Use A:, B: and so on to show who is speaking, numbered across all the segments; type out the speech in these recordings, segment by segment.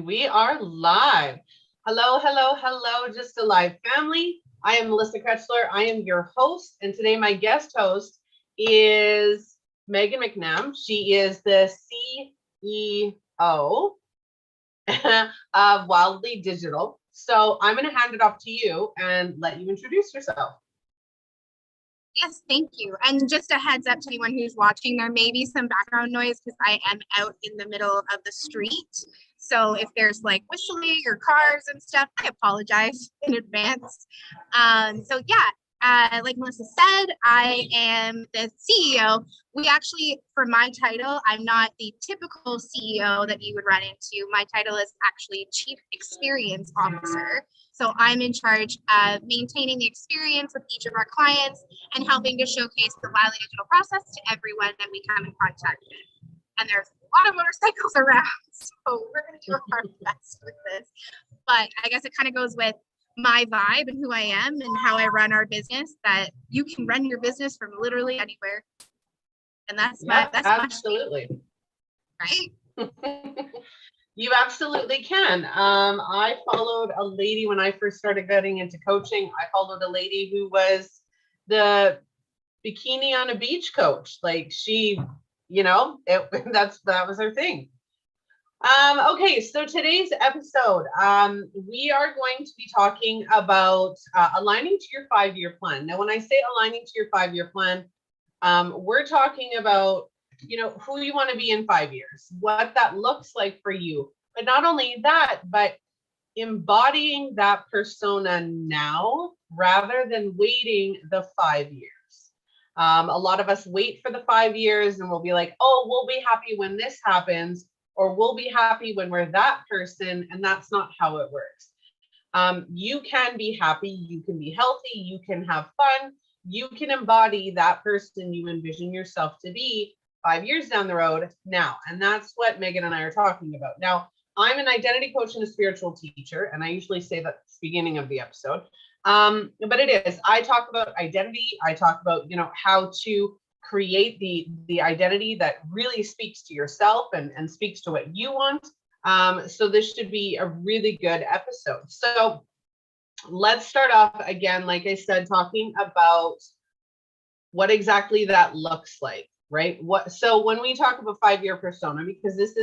A: We are live. Hello, hello, hello, Just Alive family. I am Melissa Krechler. I am your host, and today my guest host is Meghan McNabb. She is the CEO of Wildly Digital. So I'm going to hand it off to you and let you introduce yourself.
B: Yes, thank you. And just a heads up to anyone who's watching, there may be some background noise because I am out in the middle of the street. So if there's like whistling or cars and stuff, I apologize in advance. Like Melissa said, I am the CEO. We actually, for my title, I'm not the typical CEO that you would run into. My title is actually Chief Experience Officer. So I'm in charge of maintaining the experience with each of our clients and helping to showcase the Wildly Digital process to everyone that we come in contact with. And there's a lot of motorcycles around, so we're going to do our best with this. But I guess it kind of goes with my vibe and who I am and how I run our business, that you can run your business from literally anywhere. And that's
A: absolutely
B: right.
A: You absolutely can. I followed a lady when I first started getting into coaching. I followed a lady who was the bikini on a beach coach. Like she, that was her thing. Okay, so today's episode, we are going to be talking about aligning to your 5-year plan. Now, when I say aligning to your 5-year plan, we're talking about, who you want to be in 5 years, what that looks like for you. But not only that, but embodying that persona now rather than waiting the 5 years. A lot of us wait for the 5 years and we'll be like, oh, we'll be happy when this happens, or we'll be happy when we're that person. And that's not how it works. You can be happy, you can be healthy, you can have fun, you can embody that person you envision yourself to be 5 years down the road now. And that's what Meghan and I are talking about. Now, I'm an identity coach and a spiritual teacher, and I usually say that at the beginning of the episode. But it is, I talk about identity. I talk about, how to create the identity that really speaks to yourself and speaks to what you want. So this should be a really good episode. So let's start off again, like I said, talking about what exactly that looks like, right? So when we talk about 5-year persona, because this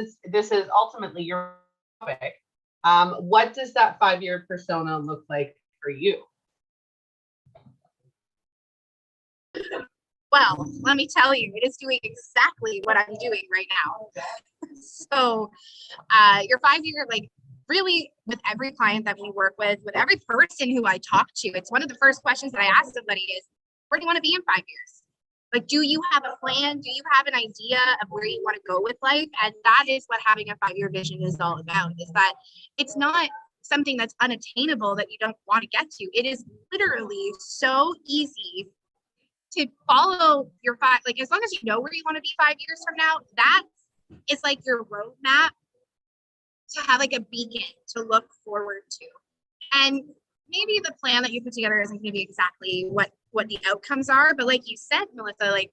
A: is ultimately your topic, what does that 5-year persona look like for you?
B: Well, let me tell you, it is doing exactly what I'm doing right now. So your 5-year, like really with every client that we work with every person who I talk to, it's one of the first questions that I ask somebody is, where do you want to be in 5 years? Like, do you have a plan? Do you have an idea of where you want to go with life? And that is what having a 5-year vision is all about, is that it's not something that's unattainable that you don't want to get to. It is literally so easy to follow your like as long as you know where you want to be 5 years from now, that is like your roadmap to have like a beacon to look forward to. And maybe the plan that you put together isn't going to be exactly what the outcomes are, but like you said, Melissa, like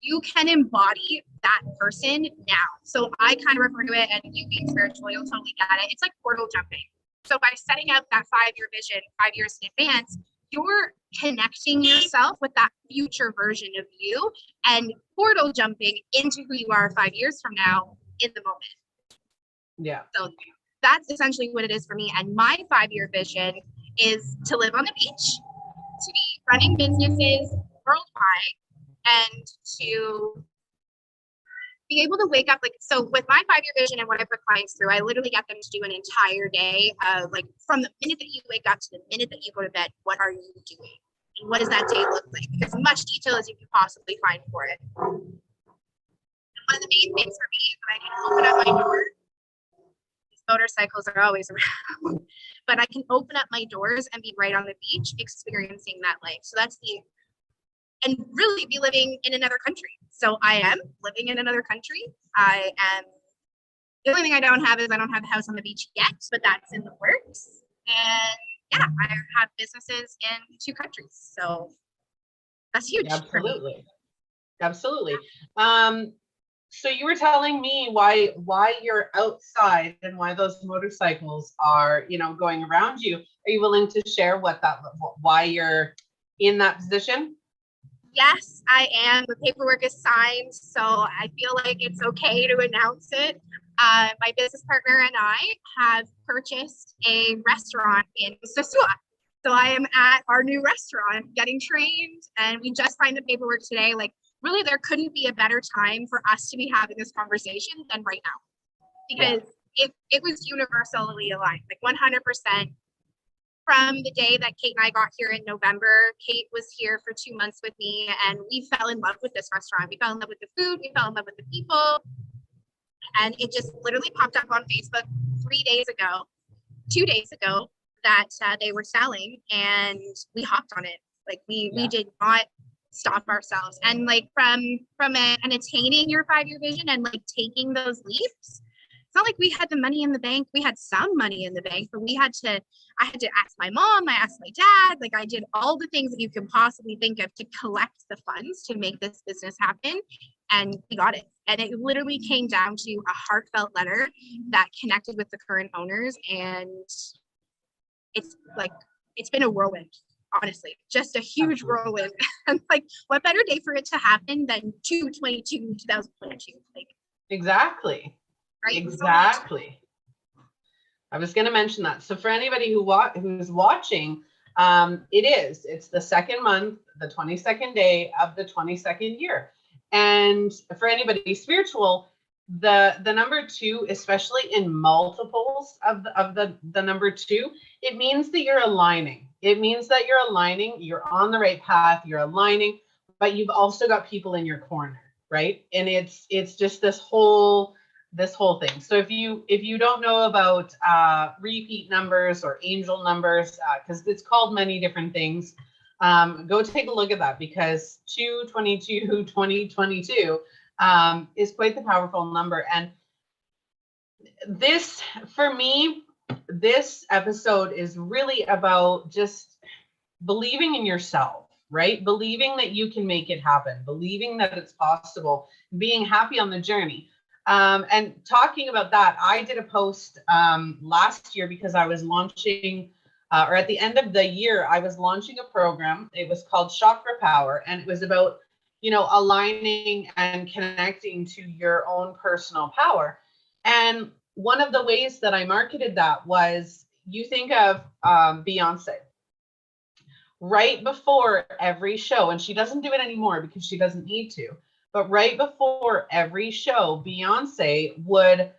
B: you can embody that person now. So I kind of refer to it, and you being spiritual, you'll totally get it. It's like portal jumping. So by setting out that 5-year vision 5 years in advance, you're connecting yourself with that future version of you and portal jumping into who you are 5 years from now in the moment.
A: Yeah.
B: So that's essentially what it is for me. And my 5-year vision is to live on the beach, to be running businesses worldwide, and to be able to wake up, like, so with my 5-year vision and what I put clients through, I literally get them to do an entire day of like, from the minute that you wake up to the minute that you go to bed, what are you doing? And what does that day look like? As much detail as you can possibly find for it. And one of the main things for me is that I can open up my door. These motorcycles are always around, but I can open up my doors and be right on the beach experiencing that life. So that's and really be living in another country. So I am living in another country. The only thing I don't have is I don't have a house on the beach yet, but that's in the works. And yeah, I have businesses in 2 countries. So that's huge.
A: Absolutely. Absolutely. So you were telling me why you're outside and why those motorcycles are, you know, going around you. Are you willing to share why you're in that position?
B: Yes, I am. The paperwork is signed, so I feel like it's okay to announce it. My business partner and I have purchased a restaurant in Sosua. So I am at our new restaurant getting trained, and we just signed the paperwork today. Like, really, there couldn't be a better time for us to be having this conversation than right now, because it was universally aligned, like 100%. From the day that Kate and I got here in November, Kate was here for 2 months with me, and we fell in love with this restaurant. We fell in love with the food, we fell in love with the people, and it just literally popped up on Facebook 2 days ago, that they were selling, and we hopped on it. Like we did not stop ourselves. And like from and attaining your 5-year vision and like taking those leaps, it's not like we had the money in the bank. We had some money in the bank, but I had to ask my mom, I asked my dad, like I did all the things that you can possibly think of to collect the funds to make this business happen. And we got it. And it literally came down to a heartfelt letter that connected with the current owners. And it's been a whirlwind, honestly, just a huge whirlwind. And like, what better day for it to happen than 2022. Like,
A: Exactly.
B: right?
A: Exactly. I was going to mention that. So for anybody who's watching, it's the second month, the 22nd day of the 22nd year. And for anybody spiritual, the number 2, especially in multiples of the number 2, it means that you're aligning. It means that you're aligning, you're on the right path, you're aligning, but you've also got people in your corner, right? And it's just this whole thing. So if you don't know about repeat numbers or angel numbers, because it's called many different things, go take a look at that, because 222 2022 is quite the powerful number. And this, for me, this episode is really about just believing in yourself, right? Believing that you can make it happen, believing that it's possible, being happy on the journey. And talking about that, I did a post last year because I was launching, or at the end of the year, I was launching a program. It was called Chakra Power, and it was about, you know, aligning and connecting to your own personal power. And one of the ways that I marketed that was, you think of Beyonce. Right before every show, and she doesn't do it anymore because she doesn't need to, but right before every show, Beyonce would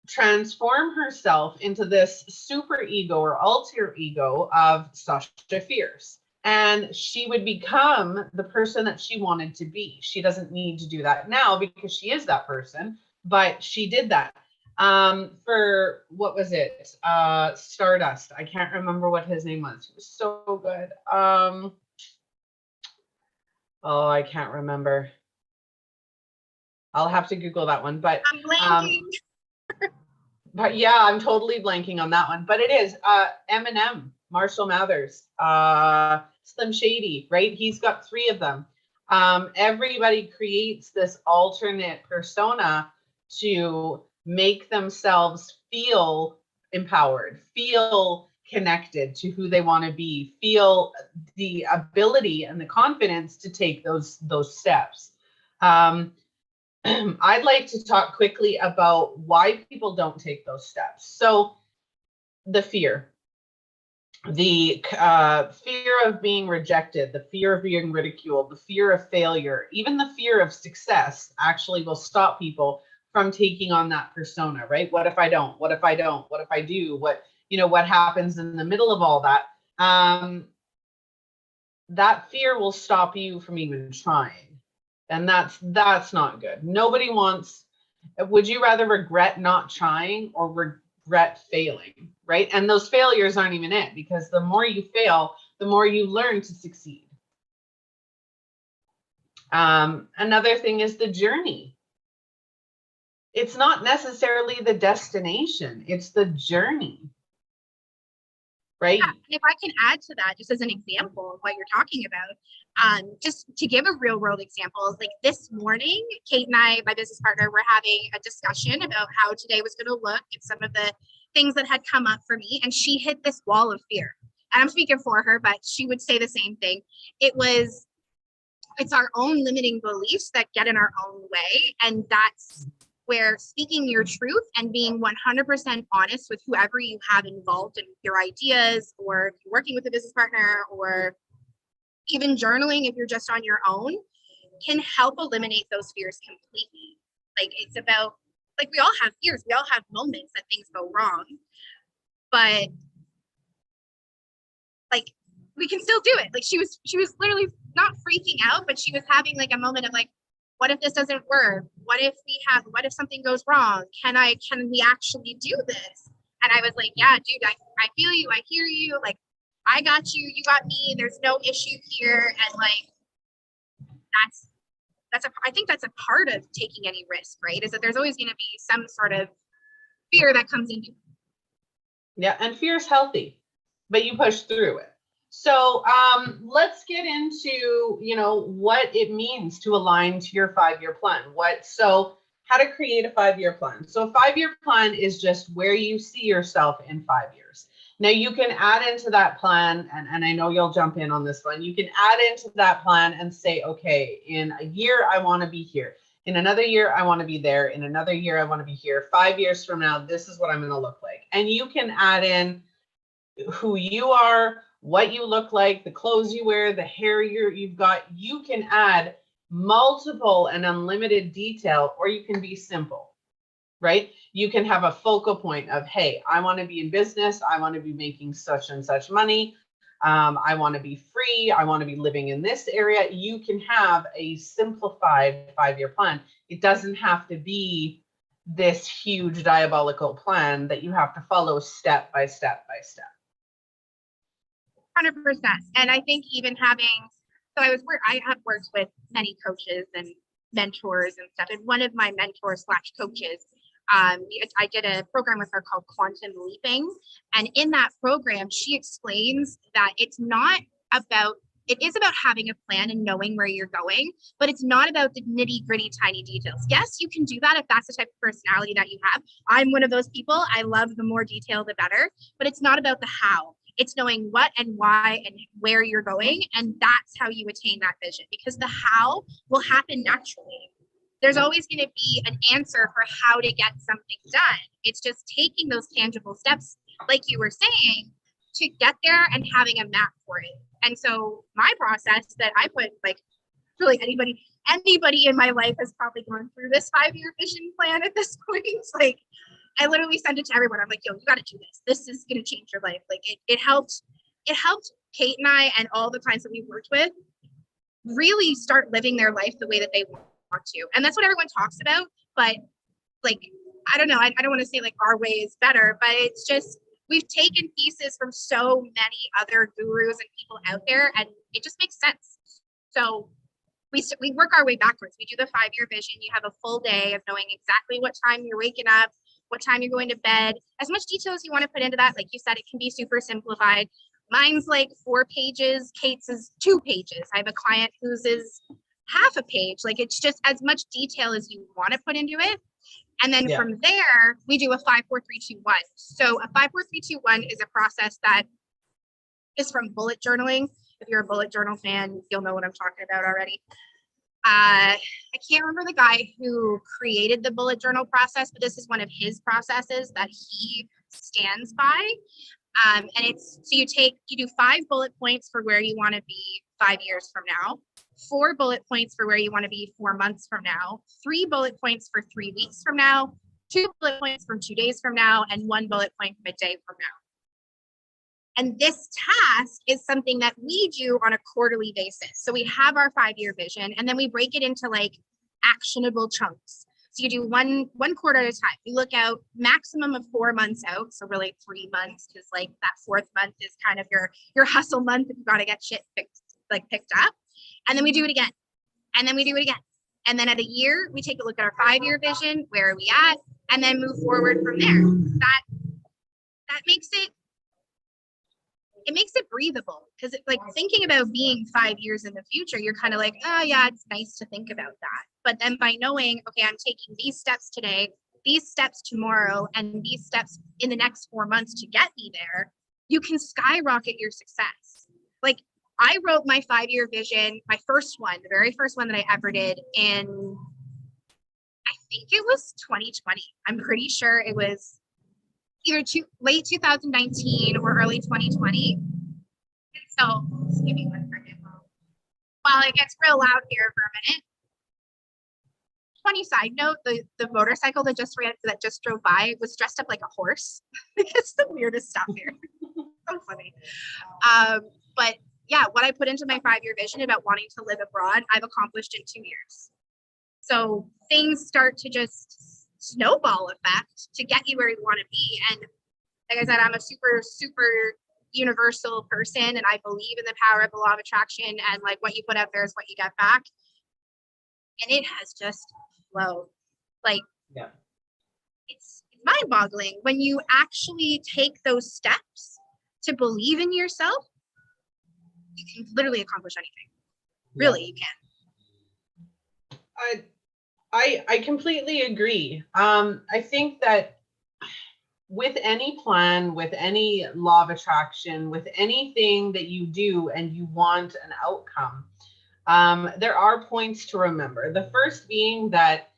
A: transform herself into this super ego or alter ego of Sasha Fierce. And she would become the person that she wanted to be. She doesn't need to do that now because she is that person, but she did that. For what was it? Stardust. I can't remember what his name was. He was so good. Oh, I can't remember. I'll have to Google that one, but
B: I'm blanking.
A: But yeah, I'm totally blanking on that one. But it is Eminem, Marshall Mathers, Slim Shady, right? He's got 3 of them. Everybody creates this alternate persona to make themselves feel empowered, feel connected to who they want to be, feel the ability and the confidence to take those steps. I'd like to talk quickly about why people don't take those steps. So the fear of being rejected, the fear of being ridiculed, the fear of failure, even the fear of success actually will stop people from taking on that persona, right? What if I don't? What if I don't? What if I do? What happens in the middle of all that? That fear will stop you from even trying. And that's not good. Nobody wants, would you rather regret not trying or regret failing, right? And those failures aren't even it, because the more you fail, the more you learn to succeed. Another thing is the journey. It's not necessarily the destination, it's the journey. right?
B: Yeah, and if I can add to that, just as an example of what you're talking about, just to give a real world example, like this morning, Kate and I, my business partner, were having a discussion about how today was going to look and some of the things that had come up for me. And she hit this wall of fear. And I'm speaking for her, but she would say the same thing. It's our own limiting beliefs that get in our own way. And that's where speaking your truth and being 100% honest with whoever you have involved in your ideas, or if you're working with a business partner, or even journaling if you're just on your own, can help eliminate those fears completely. Like, it's about, like, we all have fears, we all have moments that things go wrong, but like, we can still do it. Like, she was literally not freaking out, but she was having like a moment of like, what if this doesn't work? What if something goes wrong? Can we actually do this? And I was like, yeah, dude, I feel you. I hear you. Like, I got you. You got me. There's no issue here. And like, I think that's a part of taking any risk, right? Is that there's always going to be some sort of fear that comes into it.
A: Yeah. And fear is healthy, but you push through it. So let's get into, what it means to align to your 5-year plan. So how to create a 5-year plan. So a 5-year plan is just where you see yourself in 5 years. Now you can add into that plan, and I know you'll jump in on this one. You can add into that plan and say, okay, in a year, I want to be here. In another year, I want to be there. In another year, I want to be here. 5 years from now, this is what I'm going to look like. And you can add in who you are, what you look like, the clothes you wear, the hair you've got. You can add multiple and unlimited detail, or you can be simple, right? You can have a focal point of, hey, I want to be in business. I want to be making such and such money. I want to be free. I want to be living in this area. You can have a simplified 5-year plan. It doesn't have to be this huge diabolical plan that you have to follow step by step by step.
B: 100%. And I think even I have worked with many coaches and mentors and stuff. And one of my mentors / coaches, I did a program with her called Quantum Leaping. And in that program, she explains that it is about having a plan and knowing where you're going, but it's not about the nitty gritty tiny details. Yes, you can do that if that's the type of personality that you have. I'm one of those people. I love the more detail, the better, but it's not about the how. It's knowing what and why and where you're going. And that's how you attain that vision, because the how will happen naturally. There's always going to be an answer for how to get something done. It's just taking those tangible steps, like you were saying, to get there and having a map for it. And so my process that I put, like, really anybody in my life has probably gone through this 5-year vision plan at this point. It's like, I literally send it to everyone. I'm like, yo, you got to do this. This is going to change your life. Like, it helped Kate and I and all the clients that we've worked with really start living their life the way that they want to. And that's what everyone talks about. But like, I don't know. I don't want to say like our way is better, but it's just, we've taken pieces from so many other gurus and people out there, and it just makes sense. So we work our way backwards. We do the 5-year vision. You have a full day of knowing exactly what time you're waking up, what time you're going to bed, as much detail as you want to put into that. Like you said, it can be super simplified. Mine's like 4 pages. Kate's is 2 pages. I have a client whose is half a page. Like, it's just as much detail as you want to put into it. And then from there, we do a 5, 4, 3, 2, 1. So a 5, 4, 3, 2, 1 is a process that is from bullet journaling. If you're a bullet journal fan, you'll know what I'm talking about already. I can't remember the guy who created the bullet journal process, but this is one of his processes that he stands by. And it's, so you do 5 bullet points for where you want to be 5 years from now, 4 bullet points for where you want to be 4 months from now, 3 bullet points for 3 weeks from now, 2 bullet points from 2 days from now, and 1 bullet point from a day from now. And this task is something that we do on a quarterly basis. So we have our 5-year vision, and then we break it into like actionable chunks. So you do one quarter at a time. You look out maximum of 4 months out. So really 3 months, because like that 4th month is kind of your hustle month. You've got to get shit picked up. And then we do it again. And then we do it again. And then at a year, we take a look at our 5-year vision. Where are we at? And then move forward from there. That makes it it makes it breathable, because like thinking about being 5 years in the future, you're kind of like, oh yeah, it's nice to think about that. But then by knowing, okay, I'm taking these steps today, these steps tomorrow, and these steps in the next 4 months to get me there, you can skyrocket your success. Like I wrote my 5-year vision, my first one, the very first one that I ever did, in I think it was 2020. I'm pretty sure it was either late 2019 or early 2020. So, just give me 1 second while it gets real loud here for a minute. Funny side note, the motorcycle that just drove by was dressed up like a horse. It's the weirdest stuff here. So funny. But yeah, what I put into my 5-year vision about wanting to live abroad, I've accomplished in 2 years. So things start to just snowball effect to get you where you want to be. And like I said, I'm a super, super universal person, and I believe in the power of the law of attraction, and like what you put out there is what you get back. And it has just flowed. Like,
A: yeah,
B: it's mind-boggling when you actually take those steps to believe in yourself. You can literally accomplish anything. Really, you can.
A: I completely agree. I think that with any plan, with any law of attraction, with anything that you do and you want an outcome, there are points to remember. The first being that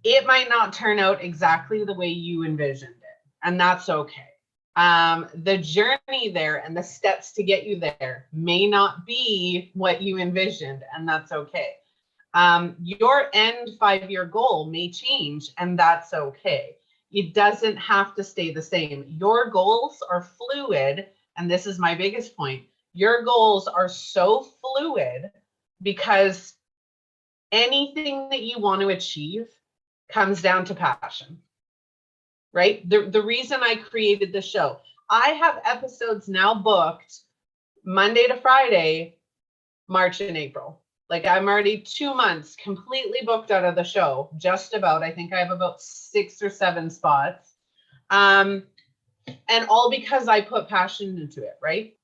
A: it might not turn out exactly the way you envisioned it, and that's okay. The journey there and the steps to get you there may not be what you envisioned, and that's okay. Your end 5-year goal may change, and that's okay. It doesn't have to stay the same. Your goals are fluid, and this is my biggest point. Your goals are so fluid because anything that you want to achieve comes down to passion, right? The reason I created the show, I have episodes now booked Monday to Friday, March and April. Like I'm already 2 months completely booked out of the show, just about. I think I have about 6 or 7 spots. And all because I put passion into it, right?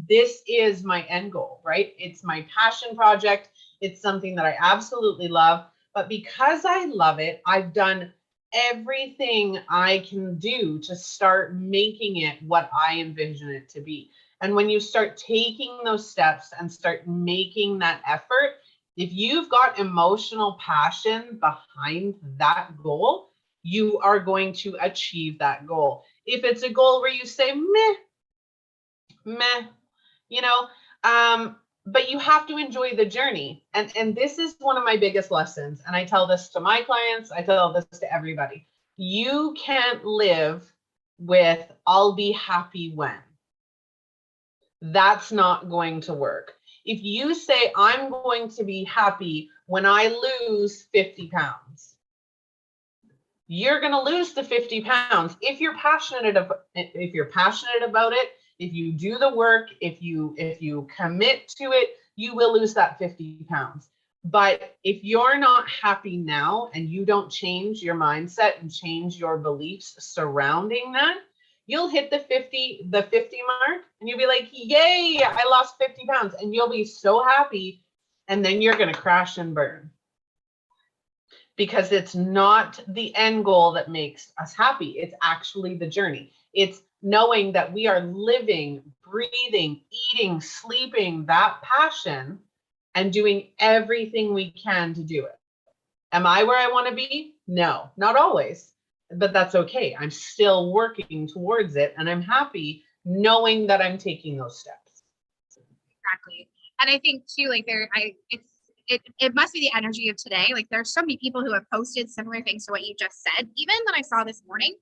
A: This is my end goal, right? It's my passion project. It's something that I absolutely love. But because I love it, I've done everything I can do to start making it what I envision it to be. And when you start taking those steps and start making that effort, if you've got emotional passion behind that goal, you are going to achieve that goal. If it's a goal where you say, meh, you know, but you have to enjoy the journey. And this is one of my biggest lessons. And I tell this to my clients, I tell this to everybody. You can't live with, I'll be happy when. That's not going to work. If you say, I'm going to be happy when I lose 50 pounds, you're going to lose the 50 pounds. If you're passionate about it, if you do the work, if you commit to it, you will lose that 50 pounds. But if you're not happy now and you don't change your mindset and change your beliefs surrounding that, you'll hit the 50 mark and you'll be like, yay, I lost 50 pounds. And you'll be so happy. And then you're going to crash and burn. Because it's not the end goal that makes us happy. It's actually the journey. It's knowing that we are living, breathing, eating, sleeping that passion and doing everything we can to do it. Am I where I want to be? No, not always. But that's okay. I'm still working towards it, and I'm happy knowing that I'm taking those steps.
B: Exactly. And I think too, like it must be the energy of today. Like there's so many people who have posted similar things to what you just said, even that I saw this morning.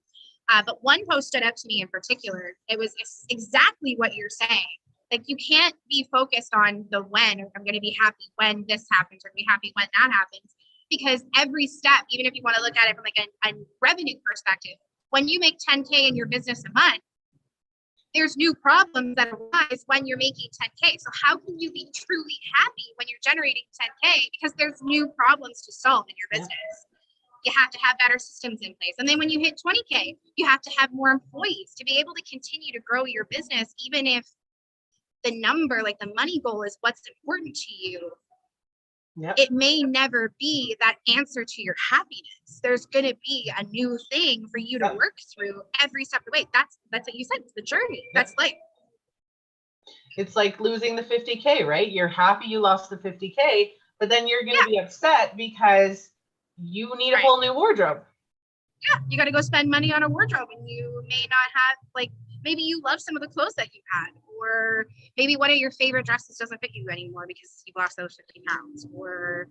B: But one post stood out to me in particular. It was exactly what you're saying. Like you can't be focused on the when, or I'm going to be happy when this happens, or be happy when that happens. Because every step, even if you want to look at it from like a revenue perspective, when you make 10K in your business a month, there's new problems that arise when you're making 10K. So how can you be truly happy when you're generating 10K? Because there's new problems to solve in your business. You have to have better systems in place. And then when you hit 20K, you have to have more employees to be able to continue to grow your business, even if the number, like the money goal, is what's important to you.
A: Yep.
B: It may never be that answer to your happiness. There's going to be a new thing for you to work through every step of the way. That's what you said. It's the journey. That's life.
A: It's like losing the 50K, right? You're happy you lost the 50K, but then you're going to be upset because you need a whole new wardrobe.
B: Yeah, you got to go spend money on a wardrobe, and you may not have, like, maybe you love some of the clothes that you had, or maybe one of your favorite dresses doesn't fit you anymore because you've lost those 50 pounds, or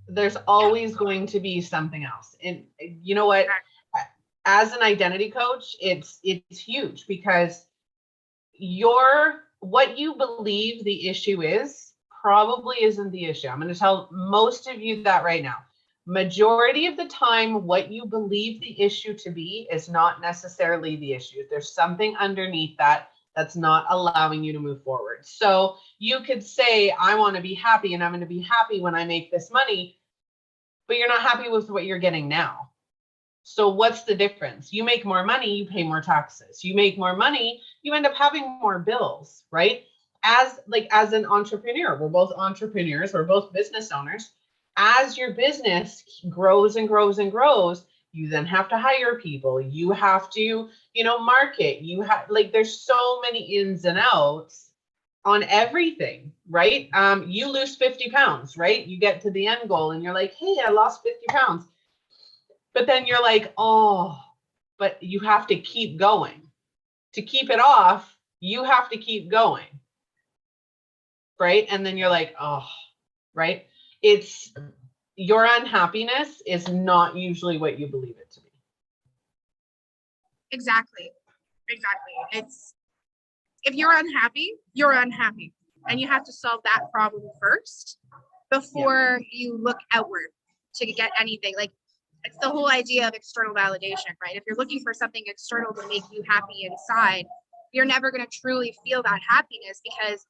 A: there's always going to be something else. And you know what, as an identity coach, it's huge, because what you believe the issue is probably isn't the issue. I'm going to tell most of you that right now. Majority of the time, what you believe the issue to be is not necessarily the issue. There's something underneath that's not allowing you to move forward. So you could say, I want to be happy, and I'm going to be happy when I make this money, but you're not happy with what you're getting now. So what's the difference? You make more money, you pay more taxes. You make more money, you end up having more bills, right? As an entrepreneur, we're both entrepreneurs, we're both business owners. As your business grows and grows and grows, you then have to hire people. You have to, market. You have, there's so many ins and outs on everything, right? You lose 50 pounds, right? You get to the end goal and you're like, hey, I lost 50 pounds. But then you're like, oh, but you have to keep going. To keep it off, you have to keep going, right? And then you're like, oh, right? It's your unhappiness is not usually what you believe it to be.
B: Exactly. It's, if you're unhappy, you're unhappy, and you have to solve that problem first before you look outward to get anything. Like, it's the whole idea of external validation, right? If you're looking for something external to make you happy inside, you're never going to truly feel that happiness, because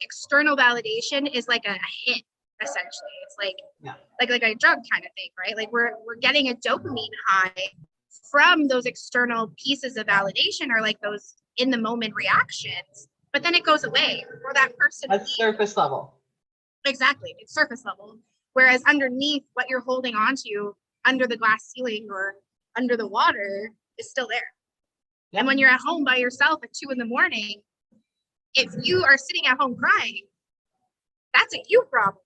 B: external validation is like a hit. Essentially, it's like a drug kind of thing, right? Like we're getting a dopamine high from those external pieces of validation, or like those in the moment reactions, but then it goes away, or that person.
A: That's surface level.
B: Exactly, it's surface level. Whereas underneath, what you're holding on to under the glass ceiling or under the water is still there. Yep. And when you're at home by yourself at 2 a.m, if you are sitting at home crying, that's a you problem.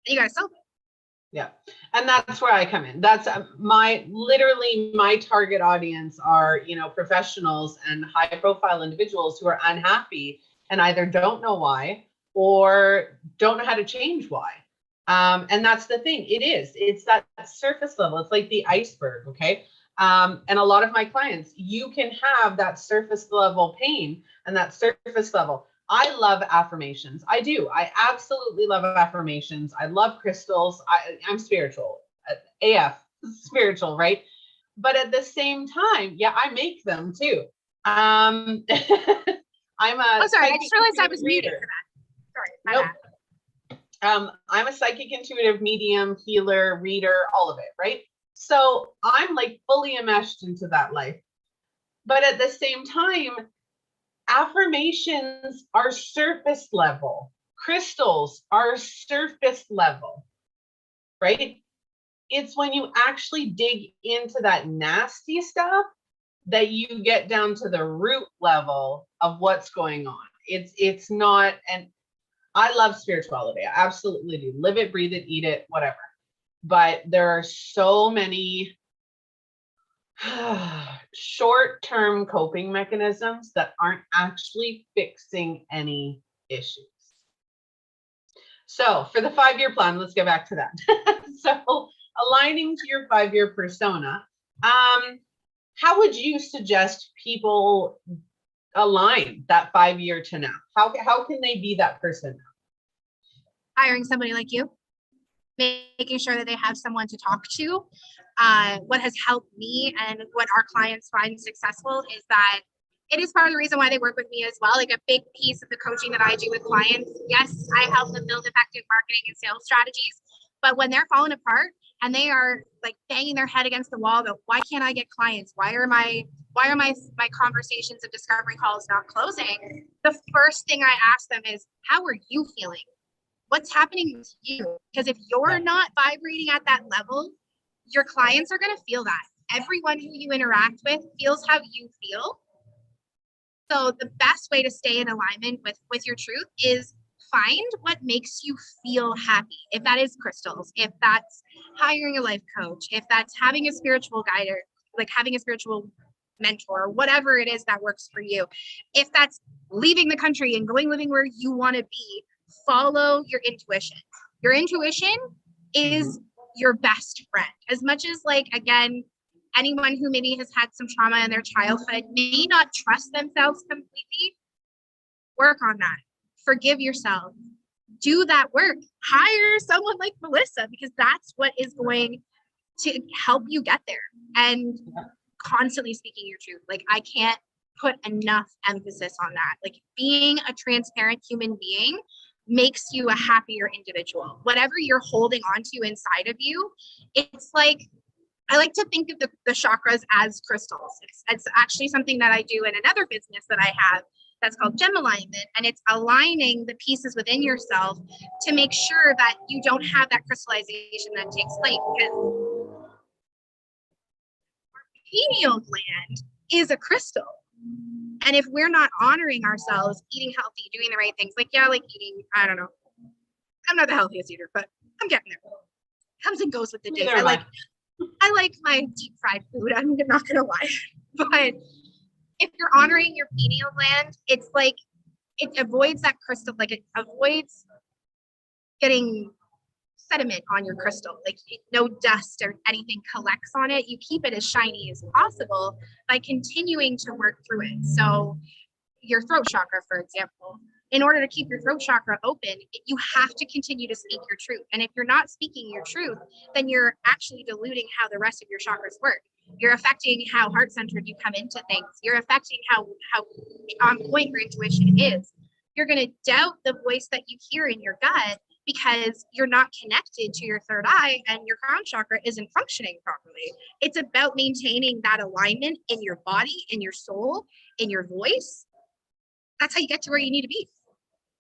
B: You got to solve it.
A: Yeah. And that's where I come in. That's my target audience are, professionals and high profile individuals who are unhappy and either don't know why or don't know how to change why. And that's the thing. It's that surface level. It's like the iceberg. Okay. And a lot of my clients, you can have that surface level pain and that surface level. I love affirmations. I do. I absolutely love affirmations. I love crystals. I'm spiritual, AF, spiritual, right? But at the same time, I make them too. I'm a.
B: Oh, sorry. I just realized I was muted for that. Sorry.
A: Nope. I'm a psychic, intuitive, medium, healer, reader, all of it, right? So I'm like fully enmeshed into that life. But at the same time, affirmations are surface level. Crystals are surface level, right? It's when you actually dig into that nasty stuff that you get down to the root level of what's going on. It's not, and I love spirituality. I absolutely do. Live it, breathe it, eat it, whatever. But there are so many short-term coping mechanisms that aren't actually fixing any issues. So for the 5-year plan, let's get back to that. So aligning to your 5-year persona, how would you suggest people align that 5-year to now? How can they be that person now?
B: Hiring somebody like you, making sure that they have someone to talk to. What has helped me and what our clients find successful is that it is part of the reason why they work with me as well. Like a big piece of the coaching that I do with clients, yes, I help them build effective marketing and sales strategies, But when they're falling apart and they are like banging their head against the wall, go, why can't I get clients? Why are my conversations and discovery calls not closing? The first thing I ask them is, how are you feeling? What's happening with you? Because if you're not vibrating at that level, your clients are going to feel that. Everyone who you interact with feels how you feel. So the best way to stay in alignment with your truth is find what makes you feel happy. If that is crystals, if that's hiring a life coach, if that's having a spiritual guide, or like having a spiritual mentor, whatever it is that works for you. If that's leaving the country and going living where you want to be, follow your intuition. Your intuition is your best friend. As much as, like, again, anyone who maybe has had some trauma in their childhood may not trust themselves completely, work on that. Forgive yourself. Do that work. Hire someone like Melissa, because that's what is going to help you get there. And constantly speaking your truth. Like, I can't put enough emphasis on that. Like, being a transparent human being makes you a happier individual. Whatever you're holding on to inside of you, it's like, I like to think of the chakras as crystals. It's actually something that I do in another business that I have that's called gem alignment. And it's aligning the pieces within yourself to make sure that you don't have that crystallization that takes place. Because our pineal gland is a crystal. And if we're not honoring ourselves, eating healthy, doing the right things, like, yeah, like eating, I don't know. I'm not the healthiest eater, but I'm getting there. Comes and goes with the days. I like my deep fried food. I'm not gonna lie, but if you're honoring your pineal gland, it's like it avoids that crystal, like it avoids getting sediment on your crystal. Like, no dust or anything collects on it. You keep it as shiny as possible by continuing to work through it. So your throat chakra, for example, in order to keep your throat chakra open, you have to continue to speak your truth. And if you're not speaking your truth, then you're actually diluting how the rest of your chakras work. You're affecting how heart-centered you come into things. You're affecting how on point your intuition is. You're going to doubt the voice that you hear in your gut because you're not connected to your third eye and your crown chakra isn't functioning properly. It's about maintaining that alignment in your body, in your soul, in your voice. That's how you get to where you need to be.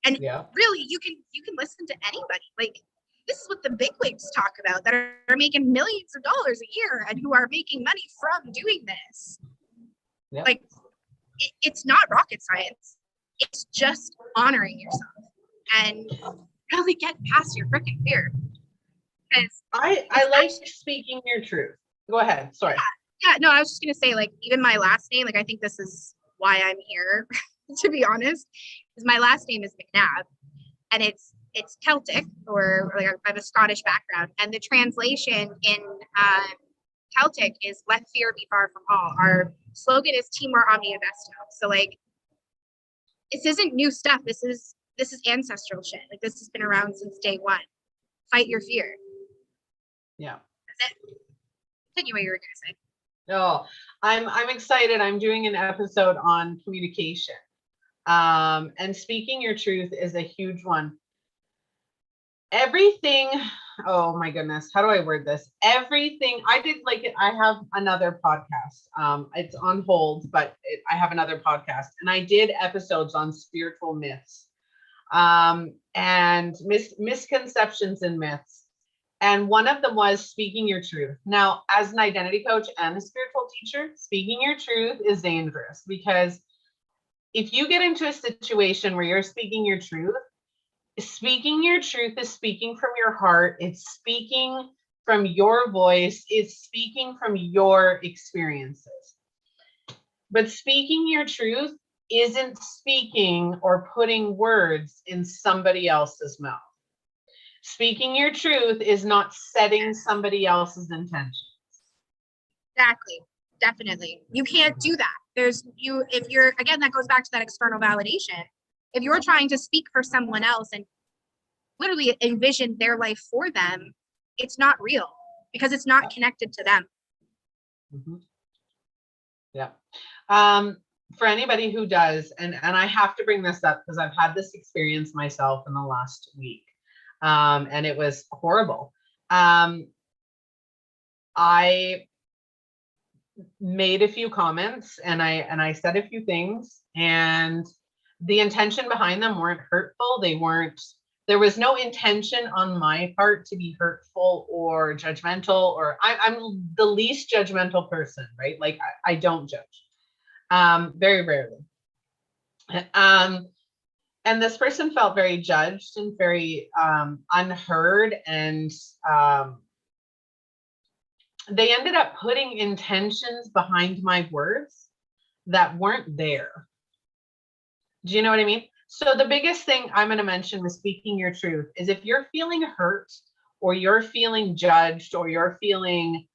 B: And really, you can listen to anybody. Like, this is what the bigwigs talk about that are making millions of dollars a year and who are making money from doing this. Like, it's not rocket science. It's just honoring yourself and really get past your freaking fear. Because
A: I like speaking your truth. Go ahead. Sorry.
B: Yeah, no, I was just gonna say, like, even my last name, like, I think this is why I'm here, to be honest, is my last name is McNabb, and it's Celtic, or like I have a Scottish background, and the translation in Celtic is "Let fear be far from all." Our slogan is "Timor omnia vesto." So, like, this isn't new stuff. This is ancestral shit. Like, this has been around since day one. Fight your fear.
A: Yeah.
B: That's it. Continue what you were gonna say.
A: No, I'm excited. I'm doing an episode on communication. And speaking your truth is a huge one. Everything, oh my goodness, how do I word this? Everything, I did like it. I have another podcast. It's on hold, but I have another podcast, and I did episodes on spiritual myths, and misconceptions and myths. And one of them was speaking your truth. Now, as an identity coach and a spiritual teacher, speaking your truth is dangerous, because if you get into a situation where you're speaking your truth is speaking from your heart. It's speaking from your voice. It's speaking from your experiences. But speaking your truth isn't speaking or putting words in somebody else's mouth. Speaking your truth is not setting somebody else's intentions.
B: Exactly. Definitely. You can't do that. If you're, again, that goes back to that external validation. If you're trying to speak for someone else and literally envision their life for them, it's not real because it's not connected to them.
A: Mm-hmm. Yeah. For anybody who does, and I have to bring this up because I've had this experience myself in the last week. And it was horrible. I made a few comments and I said a few things, and the intention behind them weren't hurtful. There was no intention on my part to be hurtful or judgmental, or I'm the least judgmental person, right? Like I don't judge, very rarely. And this person felt very judged and very unheard, and they ended up putting intentions behind my words that weren't there. Do you know what I mean? So the biggest thing I'm going to mention with speaking your truth is if you're feeling hurt or you're feeling judged or you're feeling,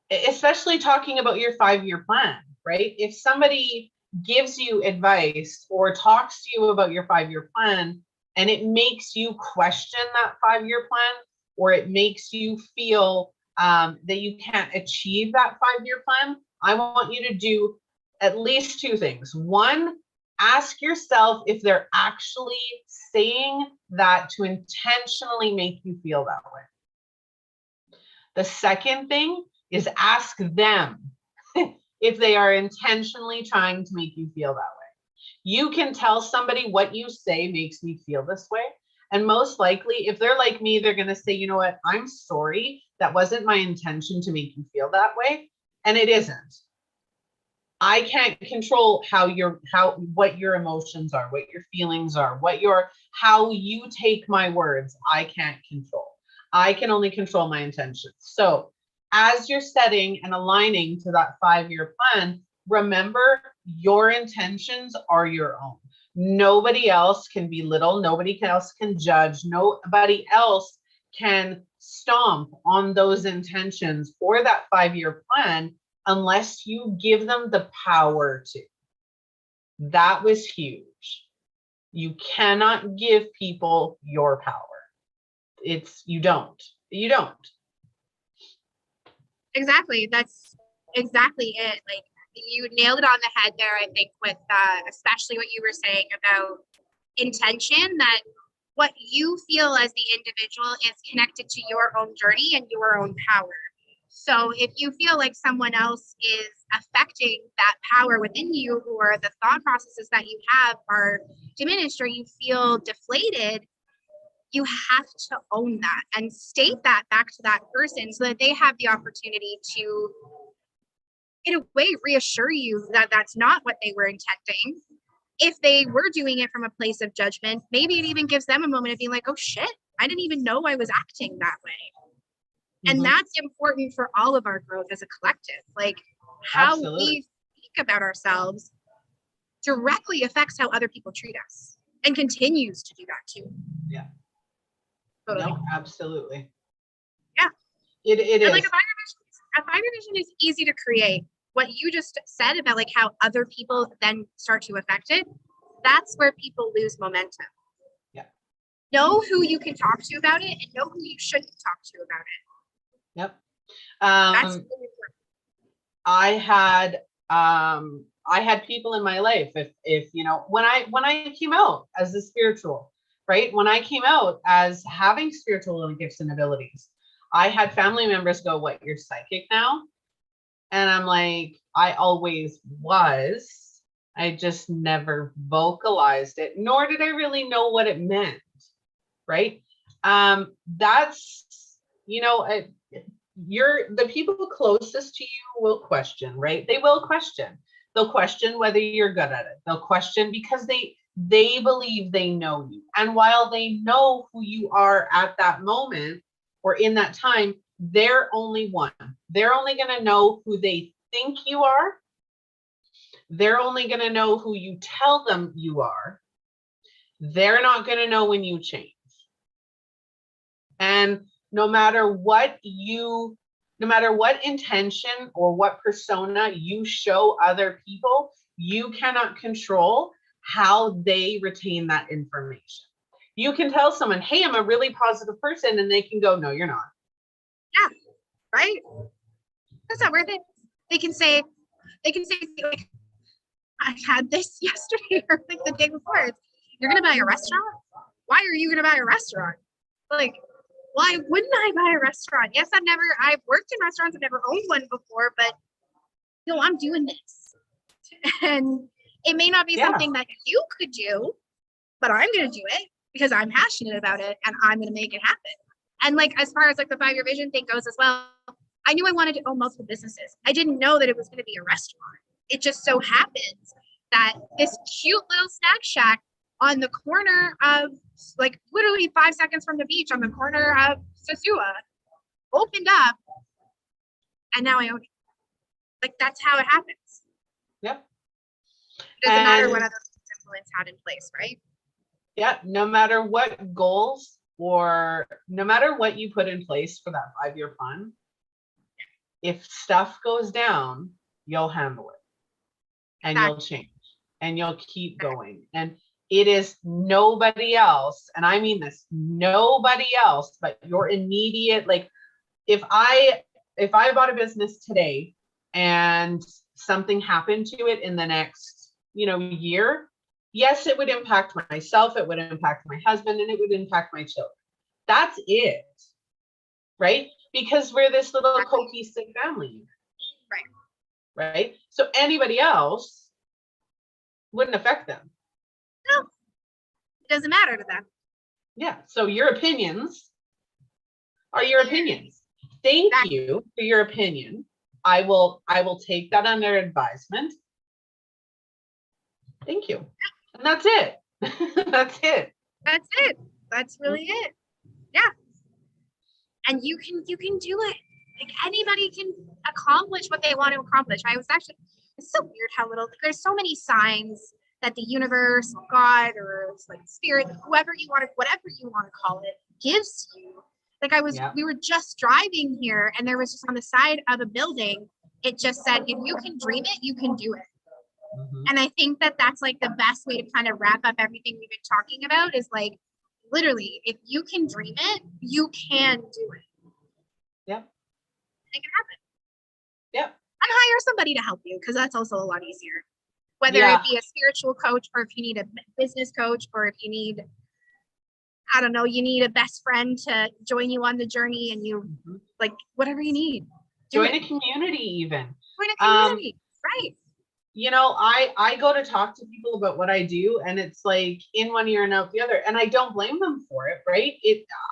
A: especially talking about your 5-year plan, right? If somebody gives you advice or talks to you about your 5-year plan and it makes you question that 5-year plan, or it makes you feel that you can't achieve that 5-year plan, I want you to do at least 2 things. One, ask yourself if they're actually saying that to intentionally make you feel that way. The second thing is ask them if they are intentionally trying to make you feel that way. You can tell somebody what you say makes me feel this way. And most likely, if they're like me, they're going to say, you know what, I'm sorry. That wasn't my intention to make you feel that way. And it isn't. I can't control what your emotions are, what your feelings are, how you take my words. I can't control. I can only control my intentions. So as you're setting and aligning to that 5-year plan, remember your intentions are your own. Nobody else can belittle. Nobody else can judge. Nobody else can stomp on those intentions or that 5-year plan unless you give them the power to. That was huge. You cannot give people your power. You don't.
B: Exactly. That's exactly it. Like, you nailed it on the head there, I think, with especially what you were saying about intention, that what you feel as the individual is connected to your own journey and your own power. So if you feel like someone else is affecting that power within you, or the thought processes that you have are diminished, or you feel deflated, you have to own that and state that back to that person so that they have the opportunity to, in a way, reassure you that that's not what they were intending. If they were doing it from a place of judgment, maybe it even gives them a moment of being like, oh shit, I didn't even know I was acting that way. Mm-hmm. And that's important for all of our growth as a collective. Like, how Absolutely. We think about ourselves directly affects how other people treat us, and continues to do that too.
A: Yeah.
B: Totally.
A: No, absolutely.
B: Yeah.
A: It is.
B: Like, a 5-year vision is easy to create. What you just said about like how other people then start to affect it, that's where people lose momentum.
A: Yeah.
B: Know who you can talk to about it, and know who you shouldn't talk to about it.
A: Yep.
B: That's really important.
A: I had people in my life, if you know, when I came out as a spiritual, right? When I came out as having spiritual gifts and abilities, I had family members go, what, you're psychic now? And I'm like, I always was. I just never vocalized it, nor did I really know what it meant, right? That's, you know, the people closest to you will question, right? They will question. They'll question whether you're good at it. They'll question because they believe they know you. And while they know who you are at that moment or in that time, they're only one. They're only going to know who they think you are. They're only going to know who you tell them you are. They're not going to know when you change. And no matter what intention or what persona you show other people, you cannot control how they retain that information. You can tell someone, hey, I'm a really positive person, and they can go, no, you're not.
B: Yeah, right? That's not worth it. They can say, like, I had this yesterday or like the day before. You're going to buy a restaurant? Why are you going to buy a restaurant? Like, why wouldn't I buy a restaurant? Yes, I've worked in restaurants, I've never owned one before, but I'm doing this. And it may not be something that you could do, but I'm going to do it because I'm passionate about it and I'm going to make it happen. And like, as far as like the 5-year vision thing goes as well, I knew I wanted to own multiple businesses. I didn't know that it was going to be a restaurant. It just so happens that this cute little snack shack on the corner of, like, literally 5 seconds from the beach on the corner of Sosua opened up, and now I own it. Like, that's how it happens.
A: Yep.
B: It doesn't matter what other influence had in place, right?
A: Yeah, no matter what goals or no matter what you put in place for that 5-year plan, if stuff goes down, you'll handle it and you'll change and you'll keep going. And it is nobody else, and I mean this, nobody else but your immediate, like, if I bought a business today and something happened to it in the next, year, yes, it would impact myself, it would impact my husband, and it would impact my children. That's it, right? Because we're this little cohesive family. Right? So anybody else wouldn't affect them.
B: No, it doesn't matter to them.
A: Yeah. So your opinions are your opinions. Thank you for your opinion. I will take that under advisement. Thank you. And that's it. That's it.
B: That's it. That's really it. Yeah. And you can do it. Like, anybody can accomplish what they want to accomplish. It's so weird how little, there's so many signs that the universe or God or like spirit, whatever you want to call it, gives to you. Like, we were just driving here and there was just on the side of a building, it just said, if you can dream it, you can do it. Mm-hmm. And I think that that's like the best way to kind of wrap up everything we've been talking about is like, literally, if you can dream it, you can do it.
A: Yep.
B: Make it happen.
A: Yep.
B: And hire somebody to help you, because that's also a lot easier. Whether it be a spiritual coach, or if you need a business coach, or if you need, I don't know, you need a best friend to join you on the journey, and you like whatever you need.
A: Join a community even.
B: Join a community, right?
A: I go to talk to people about what I do, and it's like in one ear and out the other, and I don't blame them for it, right?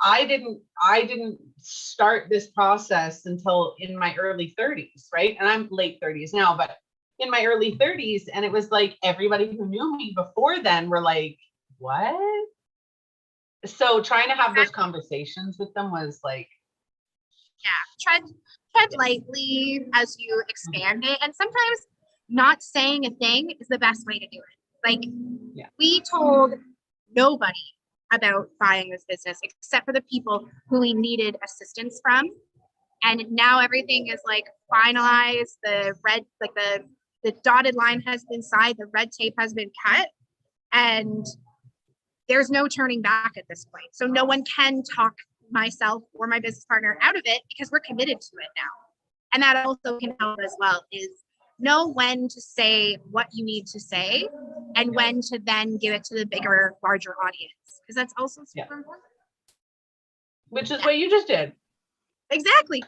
A: I didn't start this process until in my early 30s, right? And I'm late 30s now, but in my early 30s, and it was like everybody who knew me before then were like, what? So trying to have those conversations with them was like,
B: tread lightly as you expand it, and sometimes not saying a thing is the best way to do it. Like, we told nobody about buying this business except for the people who we needed assistance from. And now everything is like finalized. The dotted line has been signed, the red tape has been cut, and there's no turning back at this point. So no one can talk myself or my business partner out of it, because we're committed to it now. And that also can help as well, is know when to say what you need to say and when to then give it to the bigger, larger audience, because that's also super important.
A: Which is what you just did.
B: Exactly.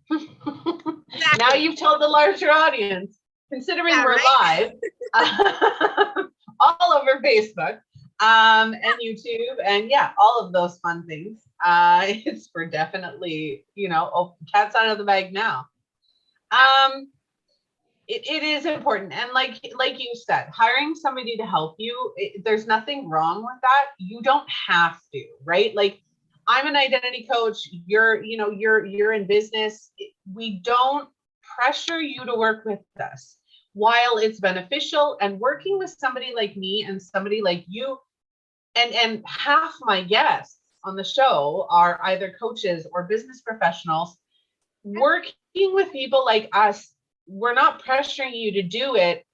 A: Now you've told the larger audience, considering we're live all over Facebook and YouTube and all of those fun things. We're definitely, cat's out of the bag now. It is important. And like you said, hiring somebody to help you, there's nothing wrong with that. You don't have to, right? Like, I'm an identity coach. You're in business. We don't pressure you to work with us. While it's beneficial, and working with somebody like me and somebody like you, and half my guests on the show are either coaches or business professionals, working with people like us, we're not pressuring you to do it.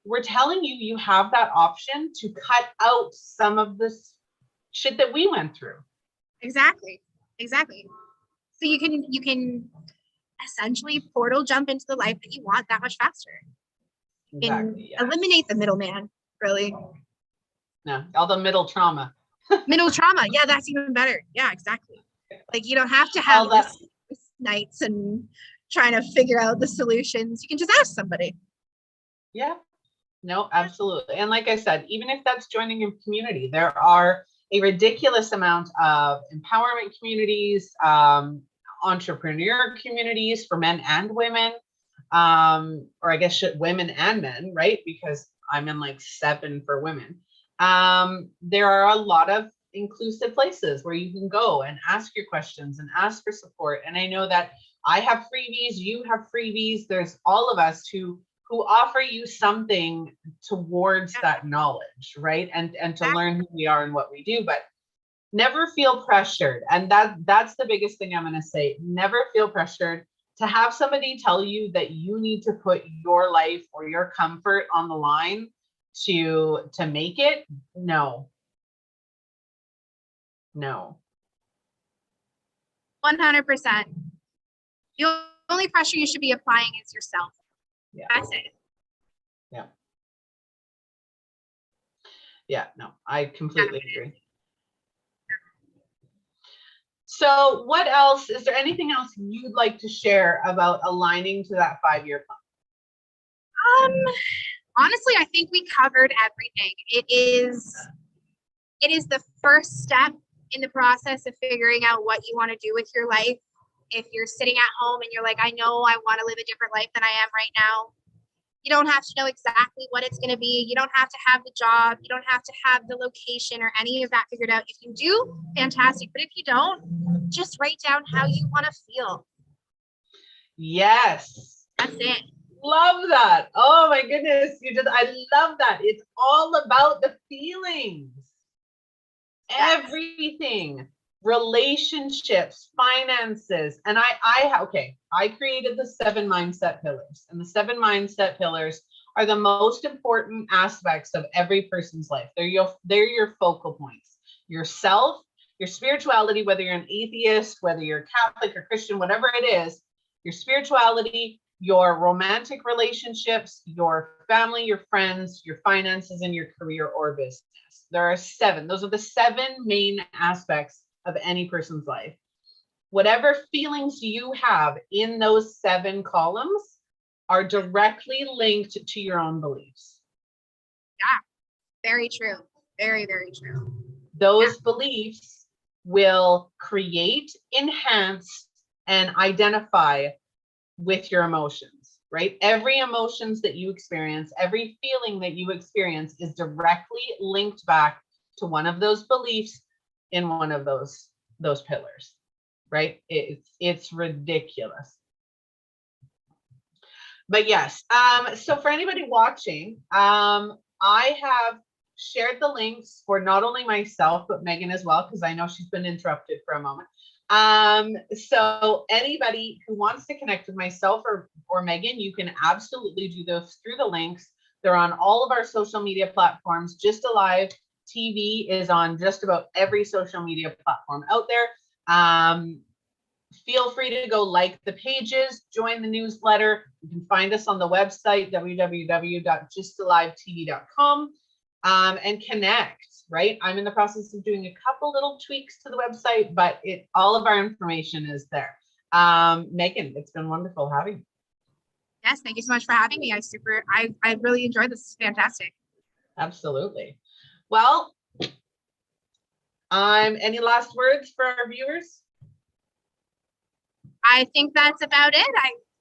A: We're telling you, you have that option to cut out some of this shit that we went through. Exactly.
B: So you can essentially portal jump into the life that you want that much faster. Eliminate the middleman, really.
A: No, all the middle trauma.
B: Middle trauma. Yeah, that's even better. Yeah, exactly. Like, you don't have to have
A: all that.
B: nights and trying to figure out the solutions. You can just ask somebody.
A: Yeah, no, absolutely. And like I said, even if that's joining a community, there are a ridiculous amount of empowerment communities, entrepreneur communities for men and women, or I guess women and men, right? Because I'm in like 7 for women. There are a lot of inclusive places where you can go and ask your questions and ask for support. And I know that I have freebies, you have freebies. There's all of us who offer you something towards that knowledge, right? And to learn who we are and what we do, but never feel pressured. And that's the biggest thing I'm going to say. Never feel pressured to have somebody tell you that you need to put your life or your comfort on the line to make it. No.
B: 100%. The only pressure you should be applying is yourself.
A: Yeah.
B: That's it.
A: Yeah, no, I completely agree. So what else, is there anything else you'd like to share about aligning to that 5-year plan?
B: Honestly, I think we covered everything. It is the first step in the process of figuring out what you want to do with your life. If you're sitting at home and you're like, I know I want to live a different life than I am right now, you don't have to know exactly what it's going to be. You don't have to have the job. You don't have to have the location or any of that figured out. If you do, fantastic. But if you don't, just write down how you want to feel.
A: Yes.
B: That's it.
A: Love that. Oh my goodness. I love that. It's all about the feelings. Everything. Relationships, finances. And I created the 7 mindset pillars, and the 7 mindset pillars are the most important aspects of every person's life. They're your focal points. Yourself, your spirituality, whether you're an atheist, whether you're Catholic or Christian, whatever it is, your spirituality, your romantic relationships, your family, your friends, your finances, and your career or business. There are 7. Those are the 7 main aspects of any person's life. Whatever feelings you have in those 7 columns are directly linked to your own beliefs.
B: Yeah, very true. Very, very true.
A: Those beliefs will create, enhance, and identify with your emotions, right? Every emotions that you experience, every feeling that you experience is directly linked back to one of those beliefs in one of those pillars, right? It's ridiculous. But yes, so for anybody watching, I have shared the links for not only myself, but Meghan as well, because I know she's been interrupted for a moment. So anybody who wants to connect with myself or Meghan, you can absolutely do those through the links. They're on all of our social media platforms. Just Alive TV is on just about every social media platform out there. Feel free to go like the pages, join the newsletter. You can find us on the website, www.justalivetv.com, and connect, right? I'm in the process of doing a couple little tweaks to the website, but all of our information is there. Meghan, it's been wonderful having you.
B: Yes, thank you so much for having me. I really enjoyed this. It's fantastic.
A: Absolutely. Well, any last words for our viewers?
B: I think that's about it.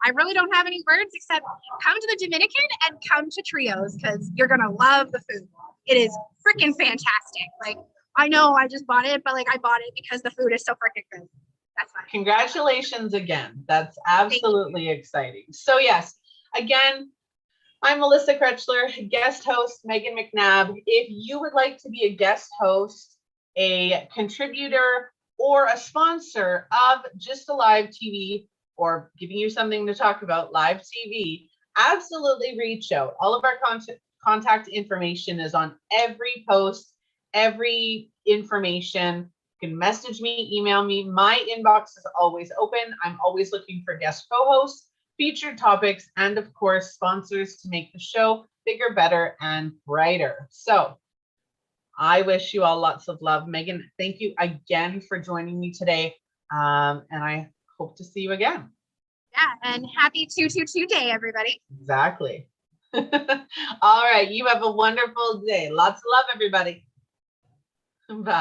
B: I really don't have any words except come to the Dominican and come to Trios because you're going to love the food. It is freaking fantastic. Like, I know I just bought it, but like I bought it because the food is so freaking good. That's fine.
A: Congratulations again. That's absolutely exciting. So yes, again, I'm Melissa Krechler, guest host, Meghan McNabb. If you would like to be a guest host, a contributor, or a sponsor of Just Alive TV, or giving you something to talk about, live TV, absolutely reach out. All of our contact information is on every post, every information. You can message me, email me. My inbox is always open. I'm always looking for guest co-hosts, featured topics, and of course, sponsors to make the show bigger, better, and brighter. So I wish you all lots of love. Meghan, thank you again for joining me today. And I hope to see you again.
B: Yeah, and happy 222 day, everybody.
A: Exactly. All right. You have a wonderful day. Lots of love, everybody. Bye.